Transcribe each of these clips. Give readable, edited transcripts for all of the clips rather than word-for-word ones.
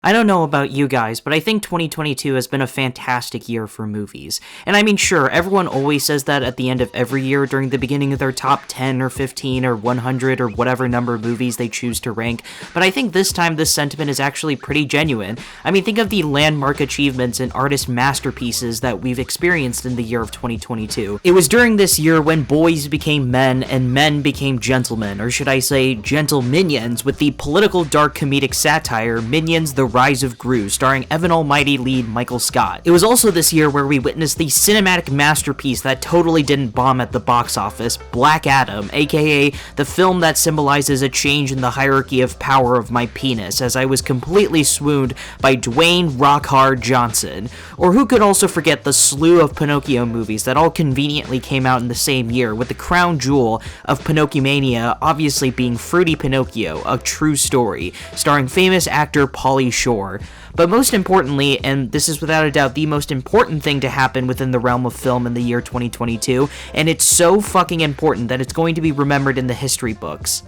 I don't know about you guys, but I think 2022 has been a fantastic year for movies. And I mean, sure, everyone always says that at the end of every year during the beginning of their top 10 or 15 or 100 or whatever number of movies they choose to rank, but I think this time this sentiment is actually pretty genuine. I mean, think of the landmark achievements and artist masterpieces that we've experienced in the year of 2022. It was during this year when boys became men and men became gentlemen, or should I say gentle minions, with the political dark comedic satire Minions: The Rise of Gru, starring Evan Almighty lead Michael Scott. It was also this year where we witnessed the cinematic masterpiece that totally didn't bomb at the box office, Black Adam, aka the film that symbolizes a change in the hierarchy of power of my penis, as I was completely swooned by Dwayne Rockhard Johnson. Or who could also forget the slew of Pinocchio movies that all conveniently came out in the same year, with the crown jewel of Pinocchio-mania obviously being Fruity Pinocchio, a true story, starring famous actor Pauly Shore. But most importantly, and this is without a doubt the most important thing to happen within the realm of film in the year 2022, and it's so fucking important that it's going to be remembered in the history books,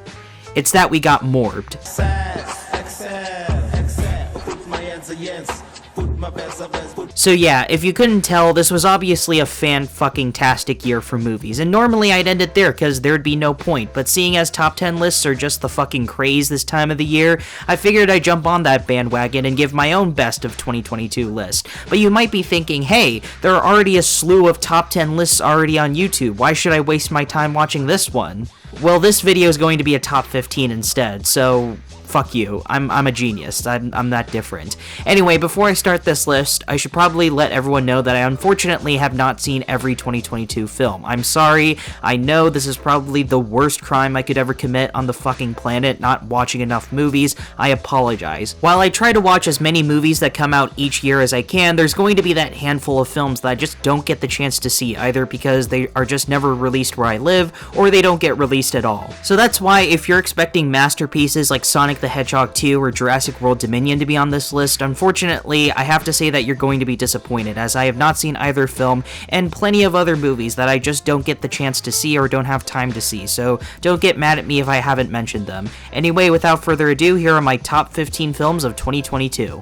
it's that we got morbed. So yeah, if you couldn't tell, this was obviously a fan-fucking-tastic year for movies, and normally I'd end it there because there'd be no point, but seeing as top 10 lists are just the fucking craze this time of the year, I figured I'd jump on that bandwagon and give my own best of 2022 list. But you might be thinking, hey, there are already a slew of top 10 lists already on YouTube, why should I waste my time watching this one? Well, this video is going to be a top 15 instead, so fuck you. I'm a genius. I'm that different. Anyway, before I start this list, I should probably let everyone know that I unfortunately have not seen every 2022 film. I'm sorry. I know this is probably the worst crime I could ever commit on the fucking planet, not watching enough movies. I apologize. While I try to watch as many movies that come out each year as I can, there's going to be that handful of films that I just don't get the chance to see, either because they are just never released where I live, or they don't get released at all. So that's why if you're expecting masterpieces like Sonic the Hedgehog 2 or Jurassic World Dominion to be on this list, unfortunately, I have to say that you're going to be disappointed, as I have not seen either film, and plenty of other movies that I just don't get the chance to see or don't have time to see, so don't get mad at me if I haven't mentioned them. Anyway, without further ado, here are my top 15 films of 2022.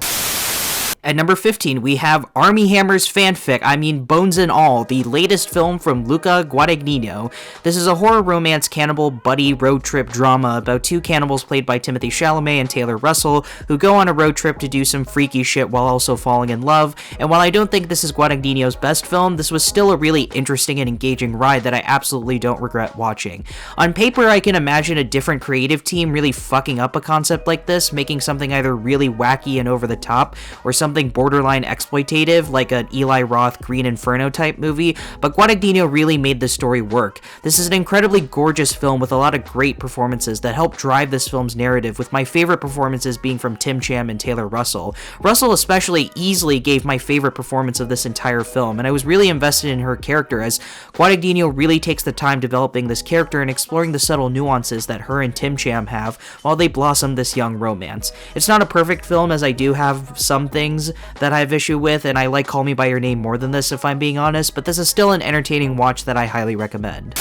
At number 15, we have Armie Hammer's fanfic, I mean Bones and All, the latest film from Luca Guadagnino. This is a horror romance cannibal buddy road trip drama about two cannibals played by Timothée Chalamet and Taylor Russell who go on a road trip to do some freaky shit while also falling in love. And while I don't think this is Guadagnino's best film, this was still a really interesting and engaging ride that I absolutely don't regret watching. On paper, I can imagine a different creative team really fucking up a concept like this, making something either really wacky and over the top, or something borderline exploitative, like an Eli Roth Green Inferno type movie, but Guadagnino really made the story work. This is an incredibly gorgeous film with a lot of great performances that help drive this film's narrative, with my favorite performances being from Tim Cham and Taylor Russell. Russell especially easily gave my favorite performance of this entire film, and I was really invested in her character, as Guadagnino really takes the time developing this character and exploring the subtle nuances that her and Tim Cham have while they blossom this young romance. It's not a perfect film, as I do have some things that I have issue with, and I like Call Me By Your Name more than this if I'm being honest, but this is still an entertaining watch that I highly recommend.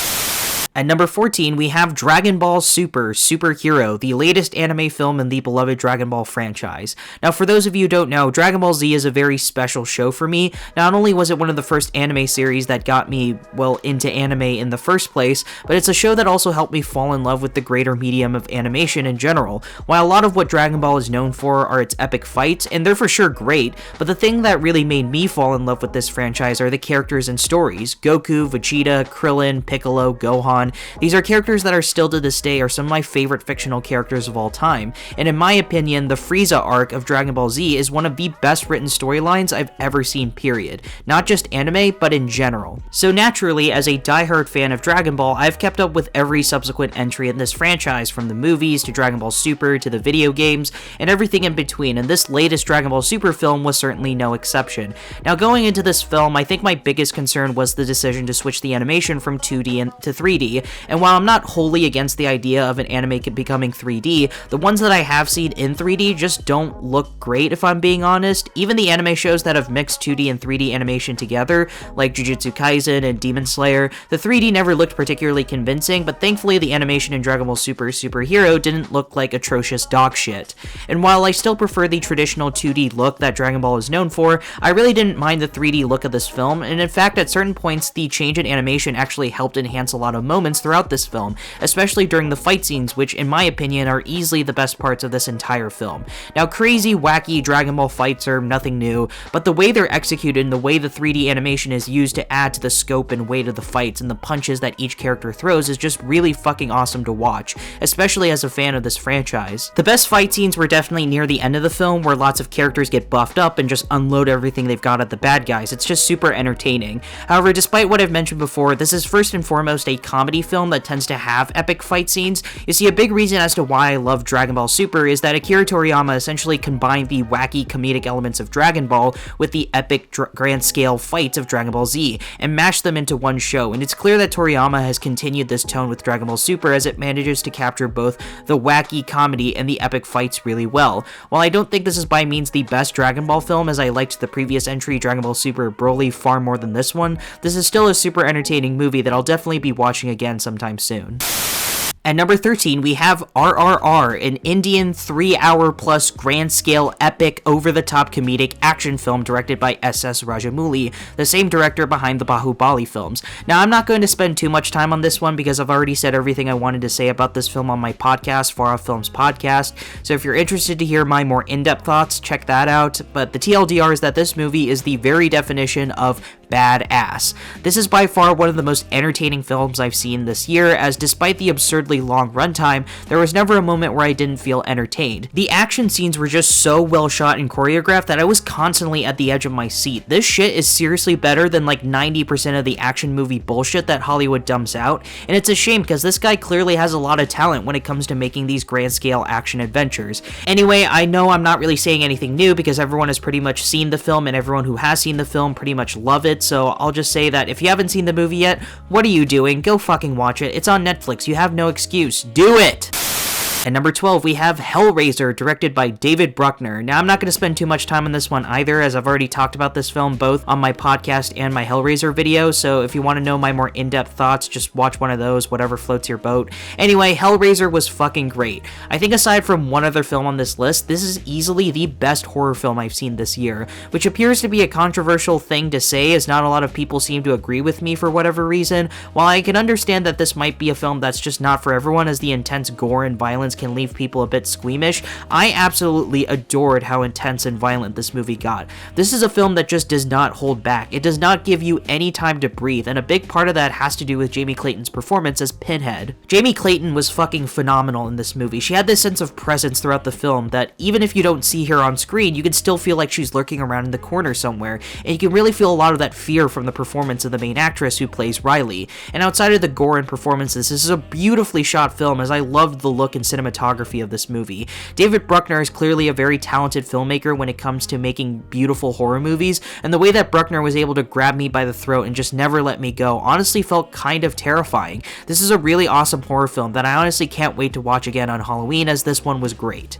At number 14, we have Dragon Ball Super: Super Hero, the latest anime film in the beloved Dragon Ball franchise. Now, for those of you who don't know, Dragon Ball Z is a very special show for me. Not only was it one of the first anime series that got me, well, into anime in the first place, but it's a show that also helped me fall in love with the greater medium of animation in general. While a lot of what Dragon Ball is known for are its epic fights, and they're for sure great, but the thing that really made me fall in love with this franchise are the characters and stories. Goku, Vegeta, Krillin, Piccolo, Gohan. These are characters that are still to this day are some of my favorite fictional characters of all time, and in my opinion, the Frieza arc of Dragon Ball Z is one of the best written storylines I've ever seen, period. Not just anime, but in general. So naturally, as a diehard fan of Dragon Ball, I've kept up with every subsequent entry in this franchise, from the movies to Dragon Ball Super to the video games, and everything in between, and this latest Dragon Ball Super film was certainly no exception. Now, going into this film, I think my biggest concern was the decision to switch the animation from 2D to 3D. 3D, and while I'm not wholly against the idea of an anime becoming 3D, the ones that I have seen in 3D just don't look great if I'm being honest. Even the anime shows that have mixed 2D and 3D animation together, like Jujutsu Kaisen and Demon Slayer, the 3D never looked particularly convincing, but thankfully the animation in Dragon Ball Super Superhero didn't look like atrocious dog shit. And while I still prefer the traditional 2D look that Dragon Ball is known for, I really didn't mind the 3D look of this film, and in fact at certain points the change in animation actually helped enhance a lot of moments throughout this film, especially during the fight scenes, which in my opinion are easily the best parts of this entire film. Now crazy, wacky Dragon Ball fights are nothing new, but the way they're executed and the way the 3D animation is used to add to the scope and weight of the fights and the punches that each character throws is just really fucking awesome to watch, especially as a fan of this franchise. The best fight scenes were definitely near the end of the film, where lots of characters get buffed up and just unload everything they've got at the bad guys. It's just super entertaining. However, despite what I've mentioned before, this is first and foremost a comedy film that tends to have epic fight scenes. You see, a big reason as to why I love Dragon Ball Super is that Akira Toriyama essentially combined the wacky comedic elements of Dragon Ball with the epic grand scale fights of Dragon Ball Z and mashed them into one show, and it's clear that Toriyama has continued this tone with Dragon Ball Super as it manages to capture both the wacky comedy and the epic fights really well. While I don't think this is by means the best Dragon Ball film, as I liked the previous entry Dragon Ball Super Broly far more than this one, this is still a super entertaining movie that I'll definitely be watching again sometime soon. At number 13, we have RRR, an Indian 3-hour plus grand-scale epic over-the-top comedic action film directed by S.S. Rajamouli, the same director behind the Bahubali films. Now, I'm not going to spend too much time on this one because I've already said everything I wanted to say about this film on my podcast, Far Off Films Podcast, so if you're interested to hear my more in-depth thoughts, check that out. But the TLDR is that this movie is the very definition of badass. This is by far one of the most entertaining films I've seen this year, as despite the absurdly long runtime, there was never a moment where I didn't feel entertained. The action scenes were just so well shot and choreographed that I was constantly at the edge of my seat. This shit is seriously better than like 90% of the action movie bullshit that Hollywood dumps out, and it's a shame because this guy clearly has a lot of talent when it comes to making these grand scale action adventures. Anyway, I know I'm not really saying anything new because everyone has pretty much seen the film, and everyone who has seen the film pretty much love it, so I'll just say that if you haven't seen the movie yet, what are you doing? Go fucking watch it. It's on Netflix. You have no excuse. Do it! At number 12, we have Hellraiser, directed by David Bruckner. Now, I'm not going to spend too much time on this one either, as I've already talked about this film both on my podcast and my Hellraiser video, so if you want to know my more in-depth thoughts, just watch one of those, whatever floats your boat. Anyway, Hellraiser was fucking great. I think aside from one other film on this list, this is easily the best horror film I've seen this year, which appears to be a controversial thing to say, as not a lot of people seem to agree with me for whatever reason. While I can understand that this might be a film that's just not for everyone, as the intense gore and violence can leave people a bit squeamish, I absolutely adored how intense and violent this movie got. This is a film that just does not hold back. It does not give you any time to breathe, and a big part of that has to do with Jamie Clayton's performance as Pinhead. Jamie Clayton was fucking phenomenal in this movie. She had this sense of presence throughout the film that even if you don't see her on screen, you can still feel like she's lurking around in the corner somewhere, and you can really feel a lot of that fear from the performance of the main actress who plays Riley. And outside of the gore and performances, this is a beautifully shot film, as I loved the look and cinematography of this movie. David Bruckner is clearly a very talented filmmaker when it comes to making beautiful horror movies, and the way that Bruckner was able to grab me by the throat and just never let me go honestly felt kind of terrifying. This is a really awesome horror film that I honestly can't wait to watch again on Halloween, as this one was great.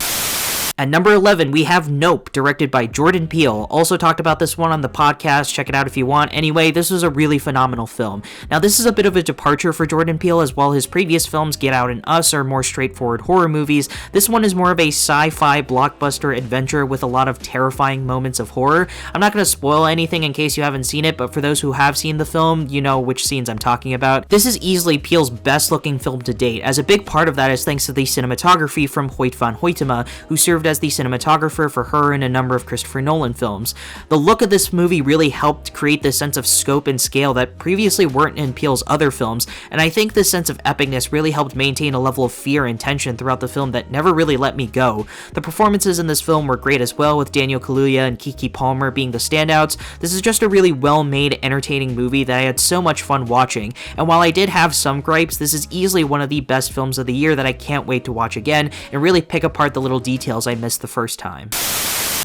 At number 11, we have Nope, directed by Jordan Peele. Also talked about this one on the podcast, check it out if you want. Anyway, this was a really phenomenal film. Now, this is a bit of a departure for Jordan Peele, as while his previous films, Get Out and Us, are more straightforward horror movies. This one is more of a sci-fi blockbuster adventure with a lot of terrifying moments of horror. I'm not going to spoil anything in case you haven't seen it, but for those who have seen the film, you know which scenes I'm talking about. This is easily Peele's best looking film to date, as a big part of that is thanks to the cinematography from Hoyt van Hoytema, who served as the cinematographer for her in a number of Christopher Nolan films. The look of this movie really helped create this sense of scope and scale that previously weren't in Peele's other films, and I think this sense of epicness really helped maintain a level of fear and tension throughout the film that never really let me go. The performances in this film were great as well, with Daniel Kaluuya and Keke Palmer being the standouts. This is just a really well-made, entertaining movie that I had so much fun watching, and while I did have some gripes, this is easily one of the best films of the year that I can't wait to watch again and really pick apart the little details I missed the first time.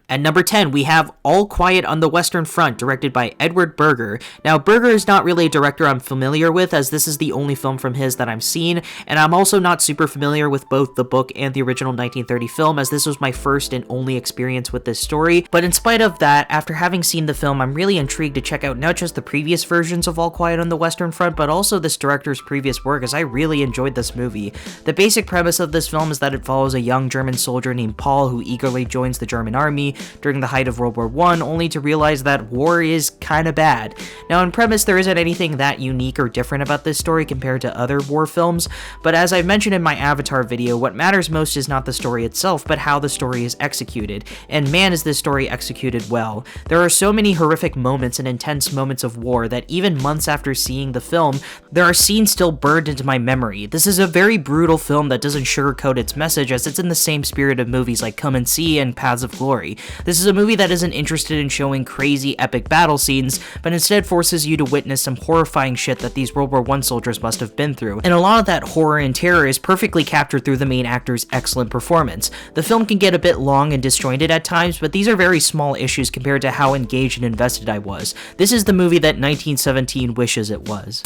At number 10, we have All Quiet on the Western Front, directed by Edward Berger. Now, Berger is not really a director I'm familiar with, as this is the only film from his that I've seen, and I'm also not super familiar with both the book and the original 1930 film, as this was my first and only experience with this story. But in spite of that, after having seen the film, I'm really intrigued to check out not just the previous versions of All Quiet on the Western Front, but also this director's previous work, as I really enjoyed this movie. The basic premise of this film is that it follows a young German soldier named Paul who eagerly joins the German army during the height of World War I, only to realize that war is kinda bad. Now, in premise, there isn't anything that unique or different about this story compared to other war films, but as I've mentioned in my Avatar video, what matters most is not the story itself, but how the story is executed, and man is this story executed well. There are so many horrific moments and intense moments of war that even months after seeing the film, there are scenes still burned into my memory. This is a very brutal film that doesn't sugarcoat its message, as it's in the same spirit of movies like Come and See and Paths of Glory. This is a movie that isn't interested in showing crazy epic battle scenes, but instead forces you to witness some horrifying shit that these World War I soldiers must have been through, and a lot of that horror and terror is perfectly captured through the main actor's excellent performance. The film can get a bit long and disjointed at times, but these are very small issues compared to how engaged and invested I was. This is the movie that 1917 wishes it was.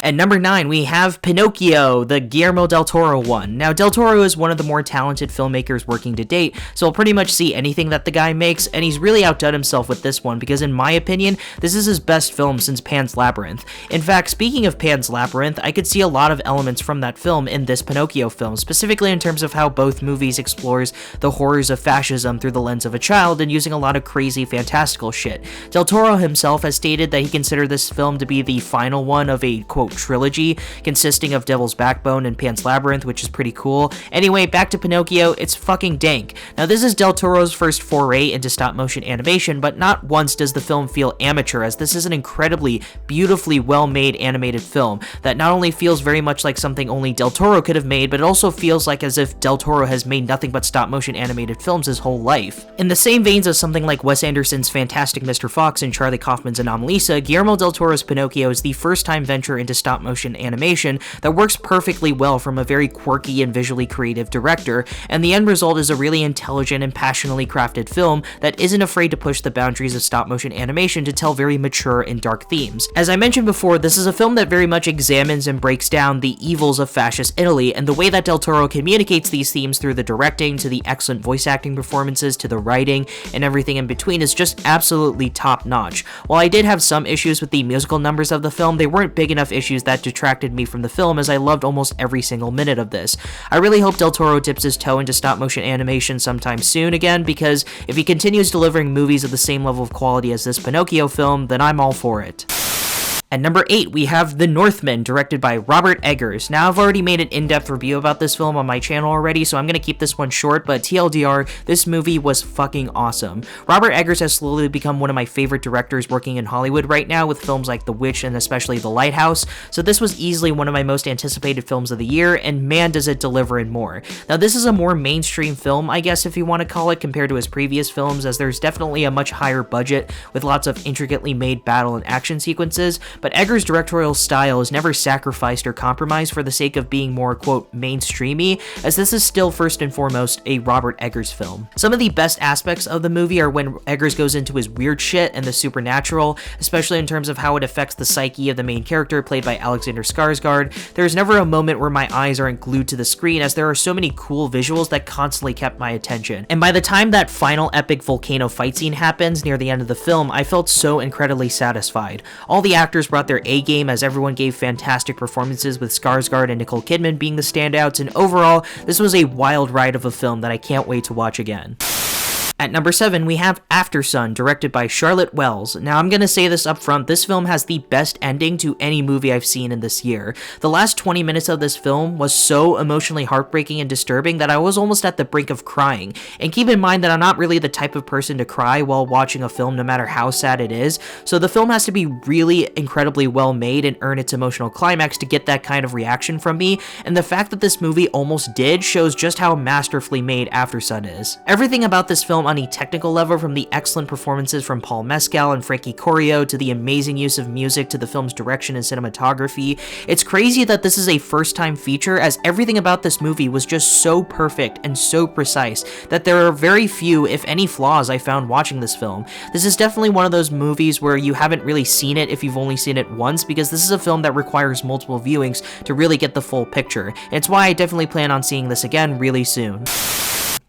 At number 9, we have Pinocchio, the Guillermo del Toro one. Now, del Toro is one of the more talented filmmakers working to date, so I'll pretty much see anything that the guy makes, and he's really outdone himself with this one, because in my opinion, this is his best film since Pan's Labyrinth. In fact, speaking of Pan's Labyrinth, I could see a lot of elements from that film in this Pinocchio film, specifically in terms of how both movies explores the horrors of fascism through the lens of a child and using a lot of crazy, fantastical shit. Del Toro himself has stated that he considered this film to be the final one of a, quote, trilogy consisting of Devil's Backbone and Pan's Labyrinth, which is pretty cool. Anyway, back to Pinocchio, it's fucking dank. Now, this is Del Toro's first foray into stop-motion animation, but not once does the film feel amateur, as this is an incredibly, beautifully well-made animated film that not only feels very much like something only Del Toro could have made, but it also feels like as if Del Toro has made nothing but stop-motion animated films his whole life. In the same veins as something like Wes Anderson's Fantastic Mr. Fox and Charlie Kaufman's Anomalisa, Guillermo del Toro's Pinocchio is the first-time venture into stop-motion animation that works perfectly well from a very quirky and visually creative director, and the end result is a really intelligent and passionately crafted film that isn't afraid to push the boundaries of stop-motion animation to tell very mature and dark themes. As I mentioned before, this is a film that very much examines and breaks down the evils of fascist Italy, and the way that Del Toro communicates these themes through the directing, to the excellent voice acting performances, to the writing, and everything in between is just absolutely top-notch. While I did have some issues with the musical numbers of the film, they weren't big enough issues that detracted me from the film, as I loved almost every single minute of this. I really hope Del Toro dips his toe into stop-motion animation sometime soon again, because if he continues delivering movies of the same level of quality as this Pinocchio film, then I'm all for it. At number 8, we have The Northman, directed by Robert Eggers. Now, I've already made an in-depth review about this film on my channel already, so I'm gonna keep this one short, but TLDR, this movie was fucking awesome. Robert Eggers has slowly become one of my favorite directors working in Hollywood right now, with films like The Witch and especially The Lighthouse, so this was easily one of my most anticipated films of the year, and man does it deliver and more. Now, this is a more mainstream film, I guess if you want to call it, compared to his previous films, as there's definitely a much higher budget, with lots of intricately made battle and action sequences, but Eggers' directorial style is never sacrificed or compromised for the sake of being more, quote, mainstreamy, as this is still first and foremost a Robert Eggers film. Some of the best aspects of the movie are when Eggers goes into his weird shit and the supernatural, especially in terms of how it affects the psyche of the main character, played by Alexander Skarsgård. There's never a moment where my eyes aren't glued to the screen, as there are so many cool visuals that constantly kept my attention. And by the time that final epic volcano fight scene happens near the end of the film, I felt so incredibly satisfied. All the actors brought their A-game, as everyone gave fantastic performances, with Skarsgård and Nicole Kidman being the standouts, and overall, this was a wild ride of a film that I can't wait to watch again. At number 7, we have Aftersun, directed by Charlotte Wells. Now, I'm gonna say this up front, this film has the best ending to any movie I've seen in this year. The last 20 minutes of this film was so emotionally heartbreaking and disturbing that I was almost at the brink of crying. And keep in mind that I'm not really the type of person to cry while watching a film, no matter how sad it is, so the film has to be really incredibly well made and earn its emotional climax to get that kind of reaction from me, and the fact that this movie almost did shows just how masterfully made Aftersun is. Everything about this film on a technical level, from the excellent performances from Paul Mescal and Frankie Corio to the amazing use of music to the film's direction and cinematography. It's crazy that this is a first-time feature, as everything about this movie was just so perfect and so precise that there are very few, if any, flaws I found watching this film. This is definitely one of those movies where you haven't really seen it if you've only seen it once, because this is a film that requires multiple viewings to really get the full picture. And it's why I definitely plan on seeing this again really soon.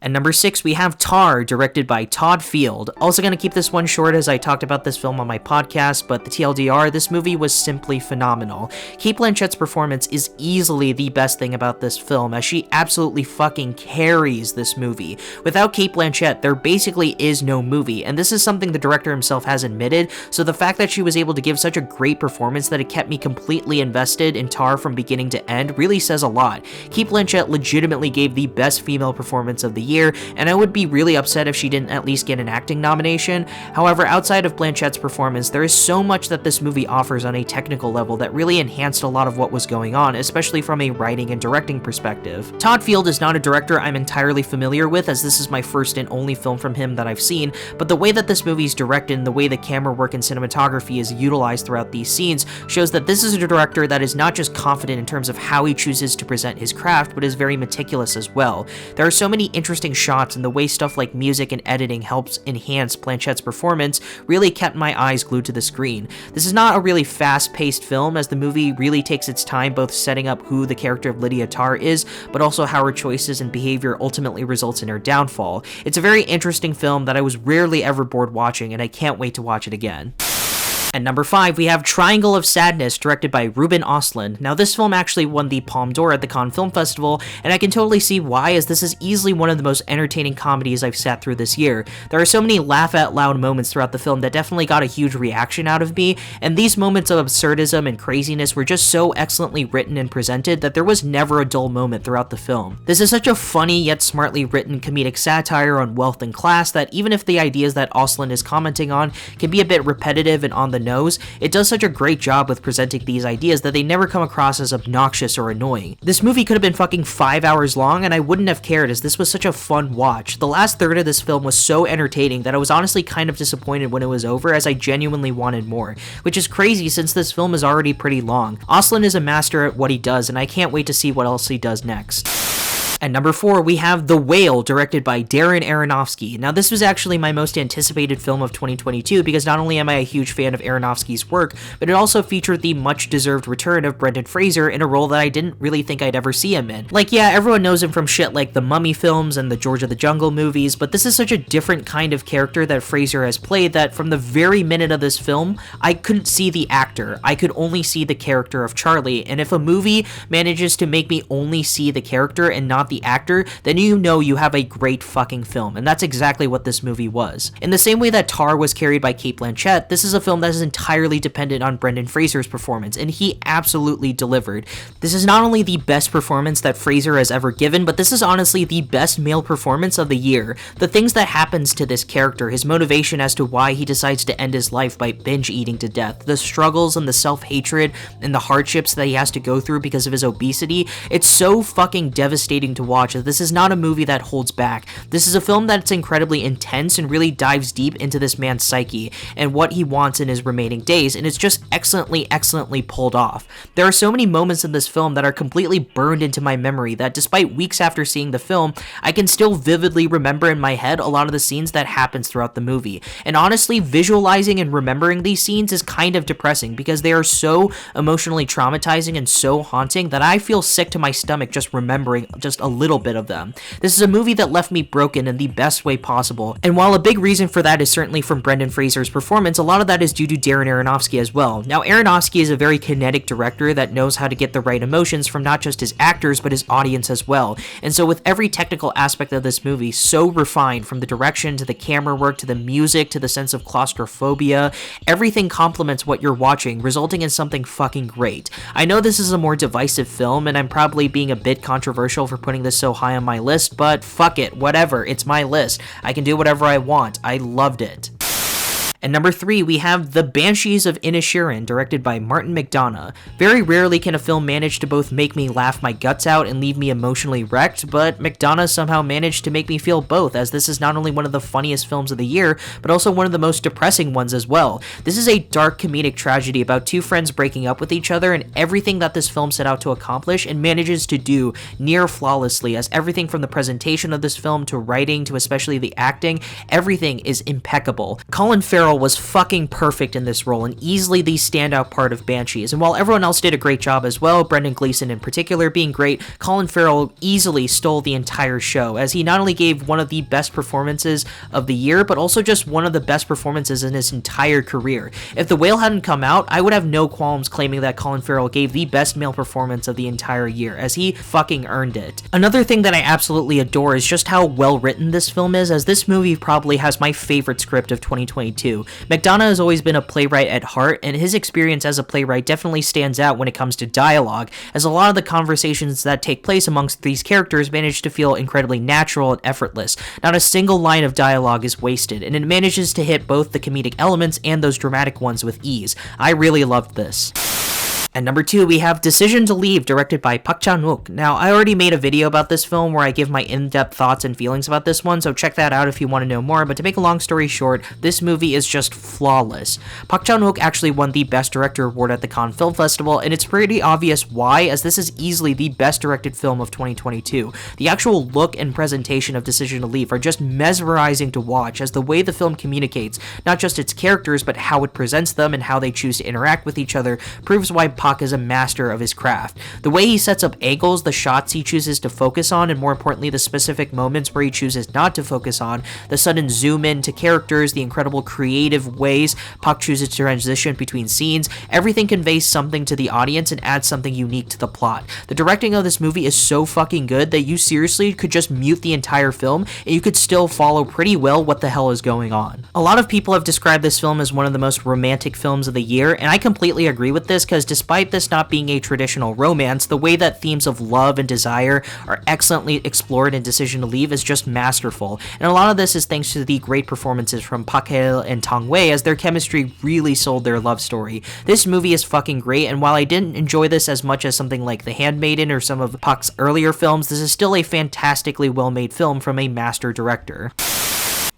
And number 6, we have Tar, directed by Todd Field. Also gonna keep this one short as I talked about this film on my podcast, but the TLDR, this movie was simply phenomenal. Cate Blanchett's performance is easily the best thing about this film, as she absolutely fucking carries this movie. Without Cate Blanchett, there basically is no movie, and this is something the director himself has admitted, so the fact that she was able to give such a great performance that it kept me completely invested in Tar from beginning to end really says a lot. Cate Blanchett legitimately gave the best female performance of the year, and I would be really upset if she didn't at least get an acting nomination. However, outside of Blanchett's performance, there is so much that this movie offers on a technical level that really enhanced a lot of what was going on, especially from a writing and directing perspective. Todd Field is not a director I'm entirely familiar with, as this is my first and only film from him that I've seen, but the way that this movie is directed and the way the camera work and cinematography is utilized throughout these scenes shows that this is a director that is not just confident in terms of how he chooses to present his craft, but is very meticulous as well. There are so many interesting shots, and the way stuff like music and editing helps enhance Blanchett's performance really kept my eyes glued to the screen. This is not a really fast-paced film, as the movie really takes its time both setting up who the character of Lydia Tarr is, but also how her choices and behavior ultimately results in her downfall. It's a very interesting film that I was rarely ever bored watching, and I can't wait to watch it again. At number 5, we have Triangle of Sadness, directed by Ruben Östlund. Now, this film actually won the Palme d'Or at the Cannes Film Festival, and I can totally see why, as this is easily one of the most entertaining comedies I've sat through this year. There are so many laugh-out-loud moments throughout the film that definitely got a huge reaction out of me, and these moments of absurdism and craziness were just so excellently written and presented that there was never a dull moment throughout the film. This is such a funny yet smartly written comedic satire on wealth and class that even if the ideas that Östlund is commenting on can be a bit repetitive and on the nose, it does such a great job with presenting these ideas that they never come across as obnoxious or annoying. This movie could have been fucking 5 hours long and I wouldn't have cared, as this was such a fun watch. The last third of this film was so entertaining that I was honestly kind of disappointed when it was over, as I genuinely wanted more, which is crazy since this film is already pretty long. Östlund is a master at what he does, and I can't wait to see what else he does next. At number 4, we have The Whale, directed by Darren Aronofsky. Now, this was actually my most anticipated film of 2022 because not only am I a huge fan of Aronofsky's work, but it also featured the much-deserved return of Brendan Fraser in a role that I didn't really think I'd ever see him in. Like, yeah, everyone knows him from shit like the Mummy films and the George of the Jungle movies, but this is such a different kind of character that Fraser has played that from the very minute of this film, I couldn't see the actor. I could only see the character of Charlie, and if a movie manages to make me only see the character and not the actor, then you know you have a great fucking film, and that's exactly what this movie was. In the same way that Tar was carried by Cate Blanchett, this is a film that is entirely dependent on Brendan Fraser's performance, and he absolutely delivered. This is not only the best performance that Fraser has ever given, but this is honestly the best male performance of the year. The things that happens to this character, his motivation as to why he decides to end his life by binge eating to death, the struggles and the self-hatred and the hardships that he has to go through because of his obesity, it's so fucking devastating to watch. This is not a movie that holds back. This is a film that's incredibly intense and really dives deep into this man's psyche and what he wants in his remaining days, and it's just excellently pulled off. There are so many moments in this film that are completely burned into my memory that despite weeks after seeing the film, I can still vividly remember in my head a lot of the scenes that happens throughout the movie. And honestly, visualizing and remembering these scenes is kind of depressing because they are so emotionally traumatizing and so haunting that I feel sick to my stomach just remembering just a little bit of them. This is a movie that left me broken in the best way possible, and while a big reason for that is certainly from Brendan Fraser's performance, a lot of that is due to Darren Aronofsky as well. Now, Aronofsky is a very kinetic director that knows how to get the right emotions from not just his actors, but his audience as well, and so with every technical aspect of this movie so refined, from the direction to the camera work to the music to the sense of claustrophobia, everything complements what you're watching, resulting in something fucking great. I know this is a more divisive film, and I'm probably being a bit controversial for putting this so high on my list, but fuck it, whatever, it's my list. I can do whatever I want. I loved it. And number 3, we have The Banshees of Inisherin, directed by Martin McDonagh. Very rarely can a film manage to both make me laugh my guts out and leave me emotionally wrecked, but McDonagh somehow managed to make me feel both, as this is not only one of the funniest films of the year, but also one of the most depressing ones as well. This is a dark comedic tragedy about two friends breaking up with each other, and everything that this film set out to accomplish and manages to do near flawlessly, as everything from the presentation of this film to writing to especially the acting, everything is impeccable. Colin Farrell was fucking perfect in this role and easily the standout part of Banshees, and while everyone else did a great job as well, Brendan Gleeson in particular being great, Colin Farrell easily stole the entire show, as he not only gave one of the best performances of the year, but also just one of the best performances in his entire career. If The Whale hadn't come out, I would have no qualms claiming that Colin Farrell gave the best male performance of the entire year, as he fucking earned it. Another thing that I absolutely adore is just how well written this film is, as this movie probably has my favorite script of 2022. McDonagh has always been a playwright at heart, and his experience as a playwright definitely stands out when it comes to dialogue, as a lot of the conversations that take place amongst these characters manage to feel incredibly natural and effortless. Not a single line of dialogue is wasted, and it manages to hit both the comedic elements and those dramatic ones with ease. I really loved this. And number 2, we have Decision to Leave, directed by Park Chan-wook. Now, I already made a video about this film where I give my in-depth thoughts and feelings about this one, so check that out if you want to know more, but to make a long story short, this movie is just flawless. Park Chan-wook actually won the Best Director award at the Cannes Film Festival, and it's pretty obvious why, as this is easily the best directed film of 2022. The actual look and presentation of Decision to Leave are just mesmerizing to watch, as the way the film communicates, not just its characters, but how it presents them and how they choose to interact with each other, proves why Park is a master of his craft. The way he sets up angles, the shots he chooses to focus on, and more importantly, the specific moments where he chooses not to focus on, the sudden zoom in to characters, the incredible creative ways Park chooses to transition between scenes, everything conveys something to the audience and adds something unique to the plot. The directing of this movie is so fucking good that you seriously could just mute the entire film and you could still follow pretty well what the hell is going on. A lot of people have described this film as one of the most romantic films of the year, and I completely agree with this, because despite this not being a traditional romance, the way that themes of love and desire are excellently explored in Decision to Leave is just masterful, and a lot of this is thanks to the great performances from Park Hae-il and Tong Wei, as their chemistry really sold their love story. This movie is fucking great, and while I didn't enjoy this as much as something like The Handmaiden or some of Park's earlier films, this is still a fantastically well-made film from a master director.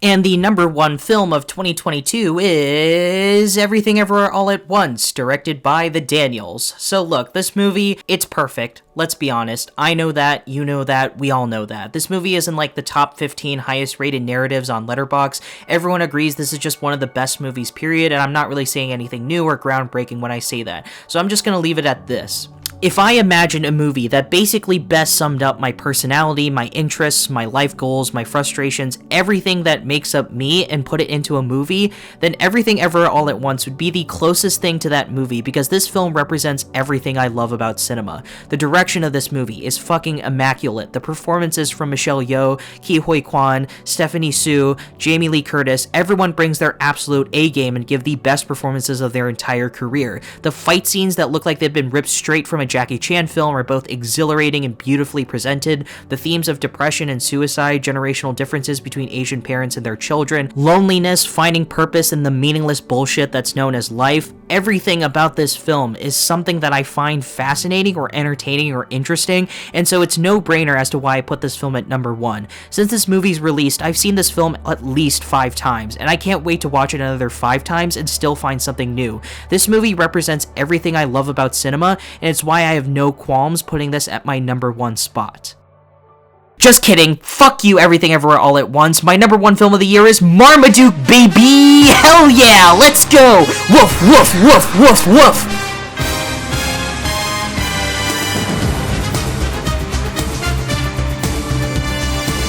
And the number 1 film of 2022 is Everything Everywhere All at Once, directed by the Daniels. So look, this movie, it's perfect. Let's be honest. I know that, you know that, we all know that. This movie is in like the top 15 highest rated narratives on Letterboxd. Everyone agrees this is just one of the best movies, period, and I'm not really saying anything new or groundbreaking when I say that. So I'm just gonna leave it at this. If I imagine a movie that basically best summed up my personality, my interests, my life goals, my frustrations, everything that makes up me, and put it into a movie, then Everything Ever All at Once would be the closest thing to that movie, because this film represents everything I love about cinema. The direction of this movie is fucking immaculate. The performances from Michelle Yeoh, Ki Hoi Kwan, Stephanie Su, Jamie Lee Curtis, everyone brings their absolute A-game and give the best performances of their entire career. The fight scenes that look like they've been ripped straight from a Jackie Chan film are both exhilarating and beautifully presented. The themes of depression and suicide, generational differences between Asian parents and their children, loneliness, finding purpose in the meaningless bullshit that's known as life, everything about this film is something that I find fascinating or entertaining or interesting, and so it's no brainer as to why I put this film at number 1. Since this movie's released, I've seen this film at least 5 times, and I can't wait to watch it another 5 times and still find something new. This movie represents everything I love about cinema, and it's why I have no qualms putting this at my number 1 spot. Just kidding. Fuck you, Everything Everywhere All at Once. My number 1 film of the year is Marmaduke, baby! Hell yeah! Let's go! Woof, woof, woof, woof, woof!